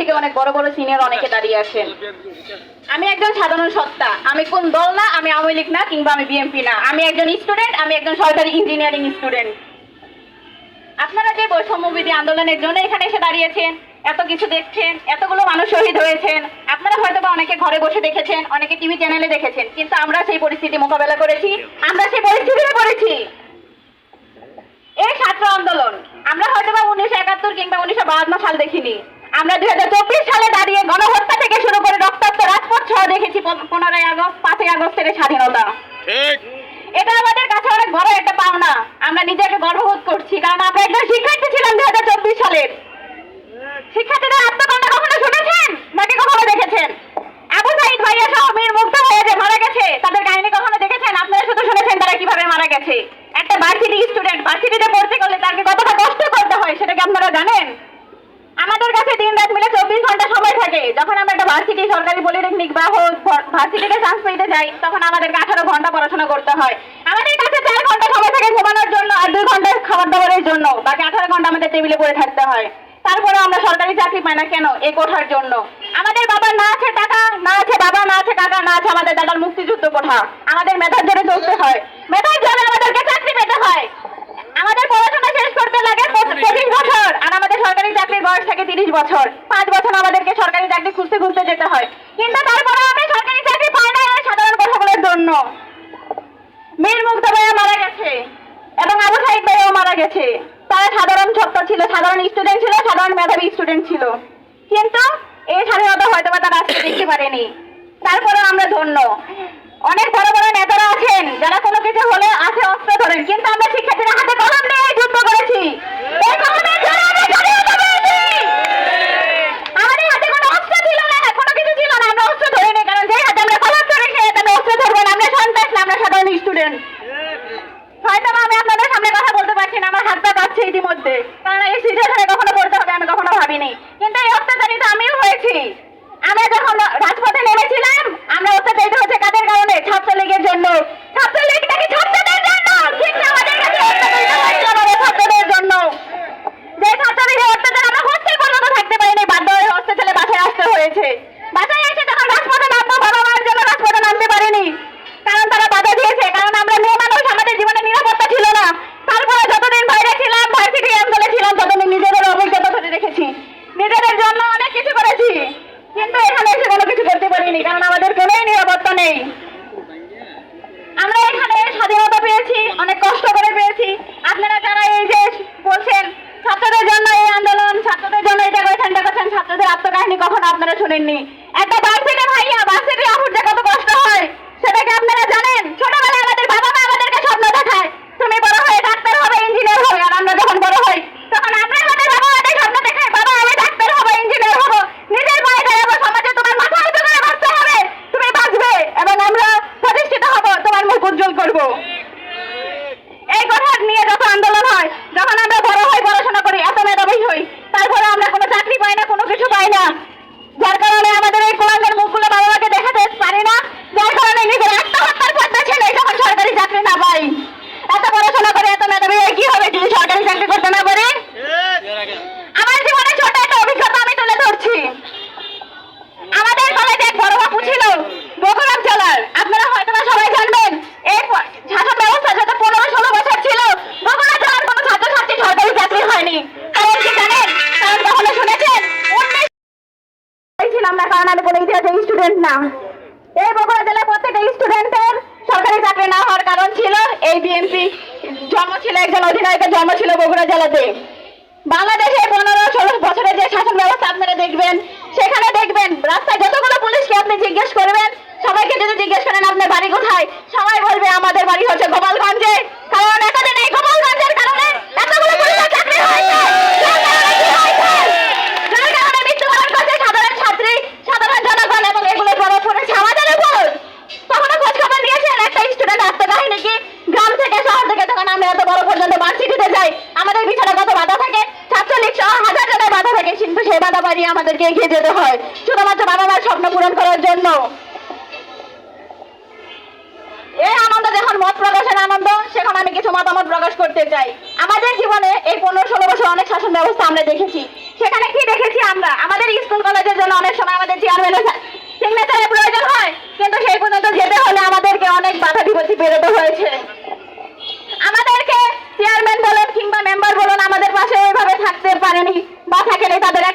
থেকে অনেক বড় বড় সিনিয়র অনেকে দাঁড়িয়ে আছেন। আমি একজন সাধারণ সত্তা, আমি কোন দল না, আমি আওয়ামী লীগ না, কিংবা আমি বিএনপি না, আমি একজন স্টুডেন্ট, আমি একজন সরকারি ইঞ্জিনিয়ারিং স্টুডেন্ট। আপনারা যে বৈষম্যবিরোধী আন্দোলনের জন্য এখানে এসে দাঁড়িয়েছেন, এত কিছু দেখছেন, এতগুলো মানুষ শহীদ হয়েছেন, আপনারা হয়তো বা অনেকে ঘরে বসে দেখেছেন, অনেকে টিভি চ্যানেলে দেখেছেন, কিন্তু আমরা সেই পরিস্থিতি মোকাবেলা করেছি, আমরা সেই পরিস্থিতিতে পড়েছি। এই ছাত্র আন্দোলন আমরা হয়তো বা 1971 কিংবা 1952 সাল দেখিনি, আমরা 2024 সালে দাঁড়িয়ে গণহত্যা থেকে শুরু করে রক্তাক্ত রাজপথ সহ দেখেছি 15ই আগস্ট, 5ই আগস্টের স্বাধীনতা। এটা আমাদের কাছে অনেক বড় একটা পাওনা, আমরা নিজেকে গর্ববোধ করছি, কারণ আমরা একজন শিক্ষার্থী ছিলাম 2024 সালের। শিক্ষার্থীদের আত্মকণ্ঠা কখনো শুনেছেন নাকি কখনো দেখেছেন? আবু সাইদ ভাইয়া সহ মীর মুগ্ধা ভাইয়া যে মারা গেছে, তাদের কাহিনী কখনো দেখেছেন? আপনারা শুধু শুনেছেন তারা কিভাবে মারা গেছে। একটা ভার্সিটি স্টুডেন্ট ভার্সিটিতে পড়তে গেলে তাকে কতটা কষ্ট করতে হয় সেটা কি আপনারা জানেন? আমাদের কাছে দিন রাত মিলে 24 ঘন্টা সময় থাকে। যখন আমরা একটা ভার্সিটি, সরকারি পলিটেকনিক বা ভার্সিটিতে চান্স পেতে যাই, তখন আমাদেরকে 18 ঘন্টা পড়াশোনা করতে হয়। আমাদের কাছে 4 ঘন্টা সময় থাকে ঘুমানোর জন্য আর 2 ঘন্টা খাবার দাবারের জন্য, বাকি 18 ঘন্টা আমাদের টেবিলে পড়ে থাকতে হয়। তারপরে আমরা সরকারি চাকরি পাই না কেন? এই কোঠার জন্য। আমাদের বাবার না আছে টাকা, না আছে বাবা, না আছে কাকা, না আছে আমাদের দাদার মুক্তিযুদ্ধ কোঠা। আমাদের মেধার জোরে চলতে হয়, মেধার জোরে আমাদেরকে চাকরি পেতে হয়। আমাদের পড়াশোনা শেষ করতে লাগে 25 বছর, আর আমাদের সরকারি চাকরির বয়স থাকে 30 বছর। 5 বছর আমাদেরকে সরকারি চাকরি খুঁজতে খুঁজতে যেতে হয়, কিন্তু তারপরে আমরা সরকারি চাকরি পাই না এই সাধারণ কথাগুলোর জন্য। মীর মুগ্ধা ভাইয়া মারা গেছে এবং আবু সাইদ ভাইয়াও মারা গেছে। তারা সাধারণ ছাত্র ছিল, সাধারণ স্টুডেন্ট ছিল, সাধারণ মেধাবী স্টুডেন্ট ছিল, কিন্তু এই স্বাধীনতা হয়তো বা তারা আজকে দেখতে পারেনি। তারপরে আমরা ধন্য। অনেক বড় বড় নেতারা আছেন যারা কোনো কিছু হলে আছে অস্ত্র ধরেন, কিন্তু আমরা শিক্ষার্থীরা হাতে কলম নিয়ে যুদ্ধ করেছি। এই কলমের জোরে আমরা স্বাধীনতা পেয়েছি। আমাদের হাতে কোনো অস্ত্র ছিল না, কোনো কিছু ছিল না, আমরা অস্ত্র ধরিনি, কারণ যে হাতে আমরা কলম ধরে সে হাতে আমরা অস্ত্র ধরবো না। আমরা সন্ত্রাস না, আমরা সাধারণ স্টুডেন্ট। হয়তো আমি আপনাদের সামনে কথা বলতে পারছি না, আমার হাত পা কাঁপছে ইতিমধ্যে, কারণ এই সিচুয়েশনে কখনো পড়তে হবে আমি কখনো ভাবিনি, কিন্তু এই অত্যাচারিত আমিও হয়েছি। আমরা যখন রাজপথে নেমেছিলাম, আমরা অত্যাচারিত হচ্ছে কাদের কারণে? ছাত্রলীগের জন্য। ছাত্রলীগ নাকি ছাত্রদের জন্য? ঠিক না, আমাদের কাছে অত্যাচারিত হয়েছে আমাদের ছাত্রদের জন্য। যে ছাত্রলীগের অত্যাচার আমরা হোস্টেল পর্যন্ত থাকতে পারিনি, বাধ্য হয়ে হোস্টেল ছেলে বাসায় আসতে হয়েছে। বাসায় এসে যখন রাজপথে নামবো, বাবা মার জন্য রাজপথে নামতে পারিনি, কারণ তারা বাধা দিয়েছে, কারণ আমরা মেয়ে মানুষ, আমাদের জীবনে নিরাপত্তা ছিল না। তারপরে যতদিন বাইরে ছিলাম, ভার্সিটি অঞ্চলে ছিলাম, ততদিন নিজেদের অভিজ্ঞতা ধরে রেখেছি, নিজেদের জন্য অনেক কিছু করেছি, কিন্তু এখানে এসে কোনো কিছু করতে পারিনি, কারণ আমাদের কোনো নিরাপত্তা নেই। আমরা এখানে স্বাধীনতা পেয়েছি, অনেক কষ্ট করে পেয়েছি। আপনারা যারা এই যে বলছেন ছাত্রদের জন্য এই আন্দোলন, ছাত্রদের জন্য এটা করেছেন, ছাত্রদের আত্মকাহিনী কখনো আপনারা শুনেননি। একটা ভার্সিটি ভাইয়া, ভার্সিটি আপুর যে কত কষ্ট হয় সেটা কি আপনারা জানেন? ছোটবেলায় আমাদের বাবা মা আমাদেরকে স্বপ্ন দেখায়, তুমি বড় হয়ে ডাক্তার হবে, ইঞ্জিনিয়ার হবে, আর আমরা যখন বড় হই তখন আমরা আমাদের বাবা মাদের স্বপ্ন দেখাই, বাবা আমি ডাক্তার হবো, ইঞ্জিনিয়ার হবো, নিজের পায়ে দাঁড়াবো, সমাজে তোমার মাথা উঁচু করে বাঁচতে হবে, তুমি বাঁচবে এবং আমরা প্রতিষ্ঠিত হব, তোমার মুখ উজ্জ্বল করবো। এই কথা নিয়ে যত আন্দোলন হয়, যখন আমরা বড় হই, পড়াশোনা করি, এত মেধাবী হই, তারপরে আমরা কোনো চাকরি পাই না, কোনো কিছু পাই না, যার কারণে আমাদের এই কোরআনের মুখগুলো বাবা মাকে দেখাতে পারি না, যার কারণে নিজের আত্মহত্যার পথে ছেলে যখন সরকারি চাকরি না পাই। এত পড়াশোনা করে এত মেধাবী হয়ে কি হবে যদি সরকারি চাকরি করতে না পারি? আমার জীবনে ছোট একটা অভিজ্ঞতা আমি তুলে ধরছি। আমাদের কলেজে এক বড় বাপু ছিল বগুড়া জেলার, আপনারা হয়তো না সবাই জানবেন, এই শাসন ব্যবস্থা যত 15-16 বছর ছিল, বগুড়া জেলার কোনো ছাত্রছাত্রী সরকারি চাকরি হয়নি। কারণ কি জানেন? কারণ কখনো শুনেছেন? ছিলাম না, কারণ আমি কোনো ইতিহাসের স্টুডেন্ট না। এই বগুড়া জেলার প্রত্যেকটা স্টুডেন্টের সরকারি চাকরি না হওয়ার কারণ ছিল এই বিএনপি জন্ম ছিল, একজন অধিনায়কের জন্ম ছিল বগুড়া জেলাতে। বাংলাদেশে 15-16 বছরের যে শাসন ব্যবস্থা আপনারা দেখবেন, সেখানে দেখবেন রাস্তায় যতগুলো পুলিশকে আপনি জিজ্ঞেস করবেন, সবাইকে যদি জিজ্ঞেস করেন আপনার বাড়ি কোথায়, সবাই বলবে আমাদের বাড়ি হচ্ছে গোপালগঞ্জে, কারণ এতদিন এই গোপালগঞ্জের কারণে এতগুলো পুলিশের চাকরি হয়েছে, যার কারণে মৃত্যুবরণ করছে সাধারণ ছাত্রী, সাধারণ জনগণ, এবং এগুলো প্রভাব পড়েছে আমাদের উপর। তখনও খোঁজ খবর নিয়েছেন একটা স্টুডেন্ট আত্মকাহিনী কি? গ্রাম থেকে শহর থেকে যখন আমরা এত বড় পর্যন্ত ভার্সিটিতে যাই, আমাদের পিছনে কত বাধা থাকে, ছাত্রলীগ সহ হাজার জনের বাধা থাকে, কিন্তু সেই বাধা পারিয়ে আমাদেরকে এগিয়ে যেতে হয় শুধুমাত্র বাবা মার স্বপ্ন পূরণ করার জন্য। এই আনন্দ যখন মত প্রকাশের আনন্দ, সেখন আমি কিছু মতামত প্রকাশ করতে চাই। আমাদের জীবনে এই 15-16 বছর অনেক শাসন ব্যবস্থা আমরা দেখেছি। সেখানে কি দেখেছি আমরা? আমাদের স্কুল কলেজে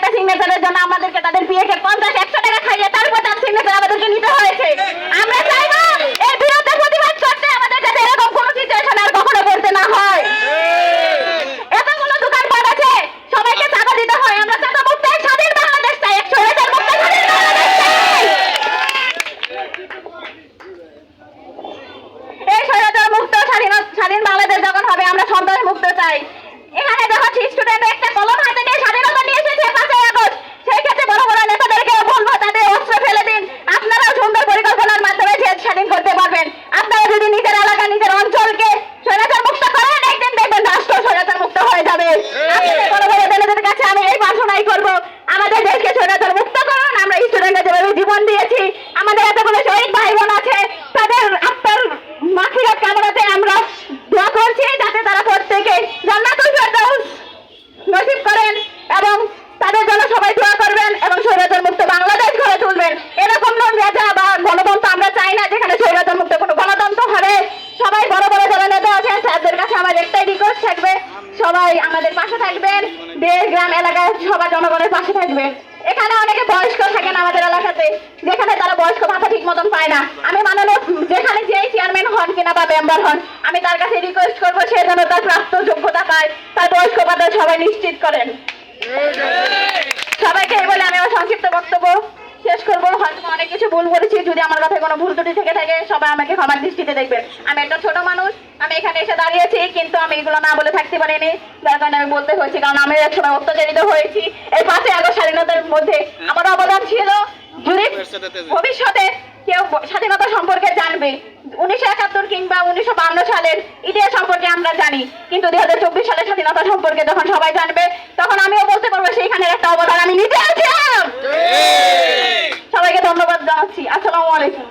একটা সিগনেচারের জন্য আমাদেরকে তাদের বিয়েকে 50-100 টাকা খাইয়ে তারপর তার সিগনেচার আমাদেরকে নিতে হয়েছে। আমরা চাই না এর বিরুদ্ধে প্রতিবাদ করতে আমাদের যাতে এরকম কোনো সিচুয়েশন আর কখনো পড়তে না হয়। এতগুলো দোকানপাট আছে, সবাইকে চাঁদা দিতে হয়। আমরা চাঁদা মুক্ত স্বাধীন বাংলাদেশ চাই, 100,000 মুক্ত স্বাধীন বাংলাদেশ চাই। এই 100,000 মুক্ত স্বাধীন বাংলাদেশ যখন হবে, আমরা সন্ত্রাস মুক্ত চাই। এখানে যখন স্টুডেন্ট একটা কলম হাতে নিয়ে স্বাধীনতা নিয়ে এসেছে 5ই আগস্ট, সেই ক্ষেত্রে বড় বড় নেতাদেরকে বলবো তাদের অস্ত্র ফেলে দিন। আপনারাও সুন্দর পরিকল্পনার মাধ্যমে দেশ স্বাধীন করতে পারবেন। আপনারা যদি নিজের এলাকা নিজের অঞ্চলকে স্বৈরাচার মুক্ত করেন, একদিন দেখবেন রাষ্ট্র স্বৈরাচার মুক্ত হয়ে যাবে। আপনাদের বড় বড় নেতাদের কাছে আমি এই প্রার্থনাই করবো, আমাদের দেশকে স্বৈরাচার মুক্ত করুন। আমরা স্টুডেন্টরা যেভাবে জীবন দিয়েছি, আমাদের এতগুলো শহীদ ভাই বোন আছে, তাদের আত্মার মাগফিরাত কামনাতে আমরা দোয়া করছি যাতে তারা প্রত্যেকে জান্নাতুল ফেরদাউস নসিব করেন এবং তাদের জন্য সবাই দোয়া করবেন এবং স্বৈরাচার মুক্ত বাংলাদেশ গড়ে তুলবেন। এরকম রাজা বা গণতন্ত্র আমরা চাই না যেখানে স্বৈরাচার মুক্ত কোনো গণতন্ত্র হবে। সবাই বড় বড় যারা নেতা আছেন তাদের কাছে আমার একটাই রিকোয়েস্ট থাকবে, সবাই আমাদের পাশে থাকবেন, দেশ গ্রাম এলাকায় সবার জনগণের পাশে থাকবেন। এখানে অনেকে বয়স্ক থাকেন আমাদের এলাকাতে, যেখানে তারা বয়স্ক ভাতা ঠিক মতন পায় না। আমি মাননীয় যেখানে যেই চেয়ারম্যান হন কিনা বা মেম্বার হন, আমি তার কাছে রিকোয়েস্ট করবো সে যেন তার প্রাপ্ত যোগ্যতা পায়, তার বয়স্ক ভাতা সবাই নিশ্চিত করেন। সবাইকে এই বলে আমি আমার সংক্ষিপ্ত বক্তব্য শেষ করবো। হয়তো অনেক কিছু ভুল বলেছি, যদি আমার কথায় কোনো ভুল ত্রুটি থেকে থাকে সবাই আমাকে ক্ষমার দৃষ্টিতে দেখবেন। আমি একটা ছোট মানুষ, আমি এখানে এসে দাঁড়িয়েছি, কিন্তু আমি এগুলো না বলে থাকতে পারিনি, যার কারণে আমি বলতে হয়েছি, কারণ আমি এক সময় অত্যাচারিত হয়েছি। এই 5ই আগস্ট স্বাধীনতার মধ্যে আমার অবদান ছিল। যদি ভবিষ্যতে কেউ স্বাধীনতা সম্পর্কে জানবে, 1971 কিংবা 1952 সালের ইতিহাস সম্পর্কে আমরা জানি, কিন্তু 2024 সালের স্বাধীনতা সম্পর্কে যখন সবাই জানবে, তখন আমিও বলতে পারবো সেইখানের একটা অবদান আমি নিজে আছি। সবাইকে ধন্যবাদ জানাচ্ছি। আসসালামু আলাইকুম।